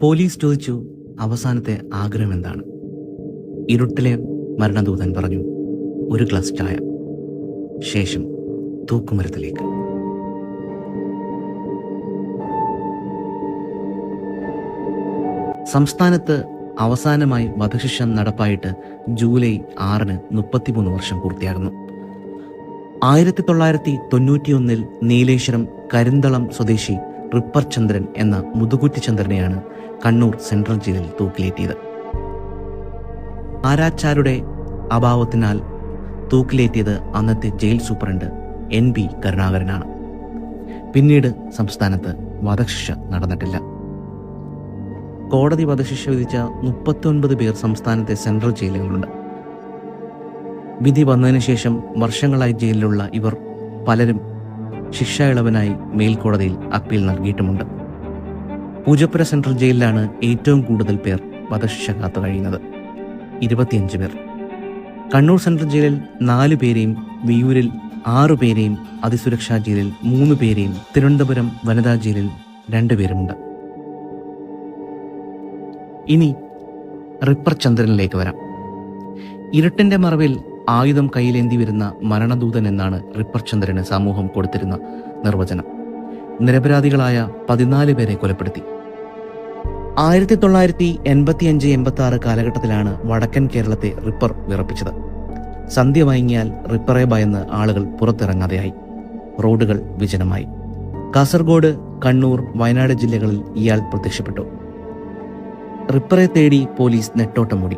Police ചോദിച്ചു, അവസാനത്തെ ആഗ്രഹം എന്താണ്? ഇരുട്ടിലെ മരണദൂതൻ പറഞ്ഞു, ഒരു ഗ്ലാസ് ചായ, ശേഷം തൂക്കുമരത്തിലേക്ക്. സംസ്ഥാനത്ത് അവസാനമായി വധശിക്ഷ നടപ്പായിട്ട് ജൂലൈ 6-ന് 33 വർഷം പൂർത്തിയാകുന്നു. 1991 നീലേശ്വരം കരിന്തളം സ്വദേശി റിപ്പർ ചന്ദ്രൻ എന്ന മുതുകുറ്റി ചന്ദ്രനെയാണ് കണ്ണൂർ സെൻട്രൽ ജയിലിൽ തൂക്കിലേറ്റിയത്. ആരാച്ചാരുടെ അഭാവത്തിനാൽ തൂക്കിലേറ്റിയത് അന്നത്തെ ജയിൽ സൂപ്രണ്ട് NB കരുണാകരനാണ്. പിന്നീട് സംസ്ഥാനത്ത് വധശിക്ഷ നടന്നിട്ടില്ല. കോടതി വധശിക്ഷ വിധിച്ച 39 പേർ സംസ്ഥാനത്തെ സെൻട്രൽ ജയിലുകളുണ്ട്. വിധി വന്നതിന് ശേഷം വർഷങ്ങളായി ജയിലിലുള്ള ഇവർ പലരും ശിക്ഷാ ഇളവിനായി മേൽക്കോടതിയിൽ അപ്പീൽ നൽകിയിട്ടുമുണ്ട്. പൂജപ്പുര സെൻട്രൽ ജയിലിലാണ് ഏറ്റവും കൂടുതൽ പേർ വധശിക്ഷ കാത്തു കഴിയുന്നത്, 25 പേർ. കണ്ണൂർ സെൻട്രൽ ജയിലിൽ 4 പേരെയും, വിയൂരിൽ 6 പേരെയും, അതിസുരക്ഷാ ജയിലിൽ 3 പേരെയും, തിരുവനന്തപുരം വനിതാ ജയിലിൽ 2 പേരുമുണ്ട്. ഇനി റിപ്പർ ചന്ദ്രനിലേക്ക് വരാം. ഇരുട്ടിന്റെ മറവിൽ ആയുധം കയ്യിലേന്തി വരുന്ന മരണദൂതൻ എന്നാണ് റിപ്പർ ചന്ദ്രന് സമൂഹം കൊടുത്തിരുന്ന നിർവചനം. നിരപരാധികളായ 14 പേരെ കൊലപ്പെടുത്തി. 1985-86 കാലഘട്ടത്തിലാണ് വടക്കൻ കേരളത്തെ റിപ്പർ വിറപ്പിച്ചത്. സന്ധ്യ വൈകിയാൽ റിപ്പറെ ഭയന്ന് ആളുകൾ പുറത്തിറങ്ങാതെയായി. റോഡുകൾ വിജനമായി. കാസർഗോഡ്, കണ്ണൂർ, വയനാട് ജില്ലകളിൽ ഇയാൾ പ്രത്യക്ഷപ്പെട്ടു. റിപ്പറെ തേടി പോലീസ് നെട്ടോട്ടം മൂടി.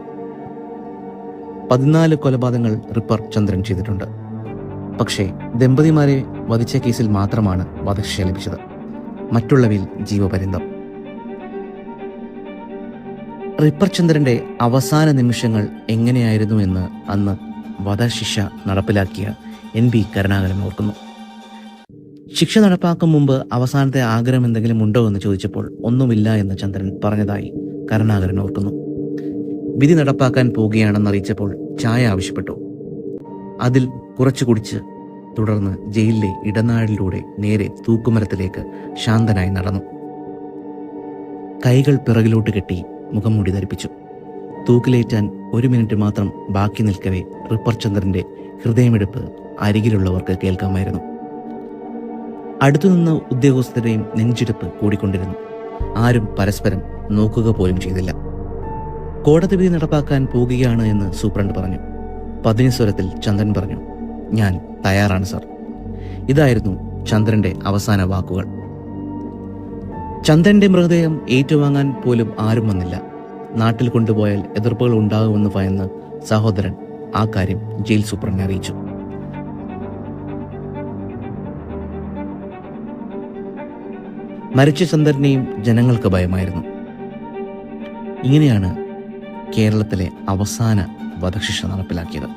14 കൊലപാതകങ്ങൾ റിപ്പർ ചന്ദ്രൻ ചെയ്തിട്ടുണ്ട്. പക്ഷേ ദമ്പതിമാരെ വധിച്ച കേസിൽ മാത്രമാണ് വധശിക്ഷ ലഭിച്ചത്. മറ്റുള്ളവയിൽ ജീവപര്യന്തം. റിപ്പർ ചന്ദ്രന്റെ അവസാന നിമിഷങ്ങൾ എങ്ങനെയായിരുന്നു എന്ന് അന്ന് വധശിക്ഷ നടപ്പിലാക്കിയ NB കരുണാകരൻ ഓർക്കുന്നു. ശിക്ഷ നടപ്പാക്കും മുമ്പ് അവസാനത്തെ ആഗ്രഹം എന്തെങ്കിലും ഉണ്ടോ എന്ന് ചോദിച്ചപ്പോൾ ഒന്നുമില്ല എന്ന് ചന്ദ്രൻ പറഞ്ഞതായി കരുണാകരൻ ഓർക്കുന്നു. വിധി നടപ്പാക്കാൻ പോവുകയാണെന്ന് അറിയിച്ചപ്പോൾ ചായ ആവശ്യപ്പെട്ടു. അതിൽ കുറച്ചു കുടിച്ച് തുടർന്ന് ജയിലിലെ ഇടനാഴിലൂടെ നേരെ തൂക്കുമരത്തിലേക്ക് ശാന്തനായി നടന്നു. കൈകൾ പിറകിലോട്ട് കെട്ടി മുഖംമൂടി ധരിപ്പിച്ചു. തൂക്കിലേറ്റാൻ 1 മിനിറ്റ് മാത്രം ബാക്കി നിൽക്കവേ റിപ്പർ ചന്ദ്രന്റെ ഹൃദയമിടിപ്പ് അരികിലുള്ളവർക്ക് കേൾക്കാമായിരുന്നു. അടുത്തുനിന്ന ഉദ്യോഗസ്ഥരുടെയും നെഞ്ചിടിപ്പ് കൂടിക്കൊണ്ടിരുന്നു. ആരും പരസ്പരം നോക്കുക പോലും ചെയ്തില്ല. കോടതി വിധി നടപ്പാക്കാൻ പോകുകയാണ് എന്ന് സൂപ്രണ്ട് പറഞ്ഞു. പതിഞ്ഞ സ്വരത്തിൽ ചന്ദ്രൻ പറഞ്ഞു, ഞാൻ തയ്യാറാണ് സർ. ഇതായിരുന്നു ചന്ദ്രന്റെ അവസാന വാക്കുകൾ. ചന്ദ്രന്റെ മൃതദേഹം ഏറ്റുവാങ്ങാൻ പോലും ആരും വന്നില്ല. നാട്ടിൽ കൊണ്ടുപോയാൽ എതിർപ്പുകൾ ഉണ്ടാകുമെന്ന് ഭയന്ന് സഹോദരൻ ആ കാര്യം ജയിൽ സൂപ്രണ്ടിനെ അറിയിച്ചു. മരിച്ച ചന്ദ്രനെയും ജനങ്ങൾക്ക് ഭയമായിരുന്നു. ഇങ്ങനെയാണ് കേരളത്തിലെ അവസാന വധശിക്ഷ നടപ്പിലാക്കിയത്.